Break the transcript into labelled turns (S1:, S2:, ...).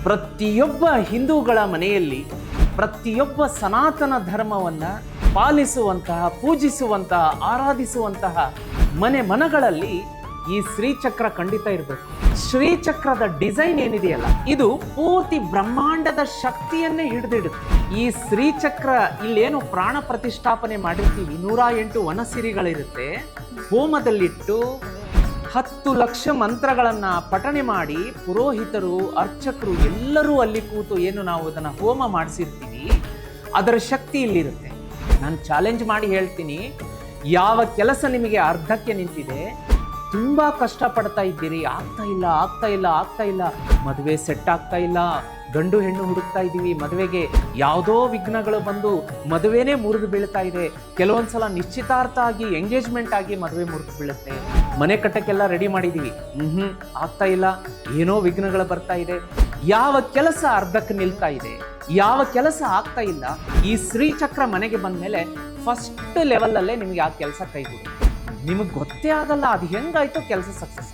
S1: ಪ್ರತಿಯೊಬ್ಬ ಹಿಂದೂಗಳ ಮನೆಯಲ್ಲಿ ಪ್ರತಿಯೊಬ್ಬ ಸನಾತನ ಧರ್ಮವನ್ನು ಪಾಲಿಸುವಂತಹ, ಪೂಜಿಸುವಂತಹ, ಆರಾಧಿಸುವಂತಹ ಮನೆಗಳಲ್ಲಿ ಈ ಶ್ರೀಚಕ್ರ ಖಂಡಿತ ಇರಬೇಕು. ಶ್ರೀಚಕ್ರದ ಡಿಸೈನ್ ಏನಿದೆಯಲ್ಲ, ಇದು ಪೂರ್ತಿ ಬ್ರಹ್ಮಾಂಡದ ಶಕ್ತಿಯನ್ನೇ ಹಿಡಿದಿಡುತ್ತೆ. ಈ ಶ್ರೀಚಕ್ರ ಇಲ್ಲೇನು ಪ್ರಾಣ ಪ್ರತಿಷ್ಠಾಪನೆ ಮಾಡಿರ್ತೀವಿ, 108 ವನಸಿರಿಗಳಿರುತ್ತೆ. ಹೋಮದಲ್ಲಿಟ್ಟು 10 ಲಕ್ಷ ಮಂತ್ರಗಳನ್ನ ಪಠಣೆ ಮಾಡಿ ಪುರೋಹಿತರು, ಅರ್ಚಕರು ಎಲ್ಲರೂ ಅಲ್ಲಿ ಕೂತು ಏನು ನಾವು ಅದನ್ನು ಹೋಮ ಮಾಡಿಸಿರ್ತೀವಿ, ಅದರ ಶಕ್ತಿ ಇಲ್ಲಿರುತ್ತೆ. ನಾನು ಚಾಲೆಂಜ್ ಮಾಡಿ ಹೇಳ್ತೀನಿ, ಯಾವ ಕೆಲಸ ನಿಮಗೆ ಅರ್ಧಕ್ಕೆ ನಿಂತಿದೆ, ತುಂಬ ಕಷ್ಟಪಡ್ತಾ ಇದ್ದೀರಿ, ಆಗ್ತಾ ಇಲ್ಲ, ಮದುವೆ ಸೆಟ್ ಆಗ್ತಾ ಇಲ್ಲ, ಗಂಡು ಹೆಣ್ಣು ಹುಡುಕ್ತಾ ಇದ್ದೀವಿ, ಮದುವೆಗೆ ಯಾವುದೋ ವಿಘ್ನಗಳು ಬಂದು ಮದುವೆನೇ ಮುರಿದು ಬೀಳ್ತಾ ಇದೆ. ಕೆಲವೊಂದ್ಸಲ ನಿಶ್ಚಿತಾರ್ಥ ಆಗಿ ಎಂಗೇಜ್ಮೆಂಟ್ ಆಗಿ ಮದುವೆ ಮುರಿದು ಬೀಳುತ್ತೆ. ಮನೆ ಕಟ್ಟಕ್ಕೆಲ್ಲ ರೆಡಿ ಮಾಡಿದ್ದೀವಿ, ಆಗ್ತಾ ಇಲ್ಲ, ಏನೋ ವಿಘ್ನಗಳು ಬರ್ತಾ ಇದೆ. ಯಾವ ಕೆಲಸ ಅರ್ಧಕ್ಕೆ ನಿಲ್ತಾ ಇದೆ, ಯಾವ ಕೆಲಸ ಆಗ್ತಾ ಇಲ್ಲ, ಈ ಶ್ರೀಚಕ್ರ ಮನೆಗೆ ಬಂದ ಮೇಲೆ ಫಸ್ಟ್ ಲೆವೆಲಲ್ಲೇ ನಿಮಗೆ ಆ ಕೆಲಸ ಕೈಗೂಡುತ್ತೆ. ನಿಮಗೆ ಗೊತ್ತೇ ಆಗಲ್ಲ ಅದು ಹೆಂಗಾಯ್ತು ಕೆಲಸ ಸಕ್ಸಸ್.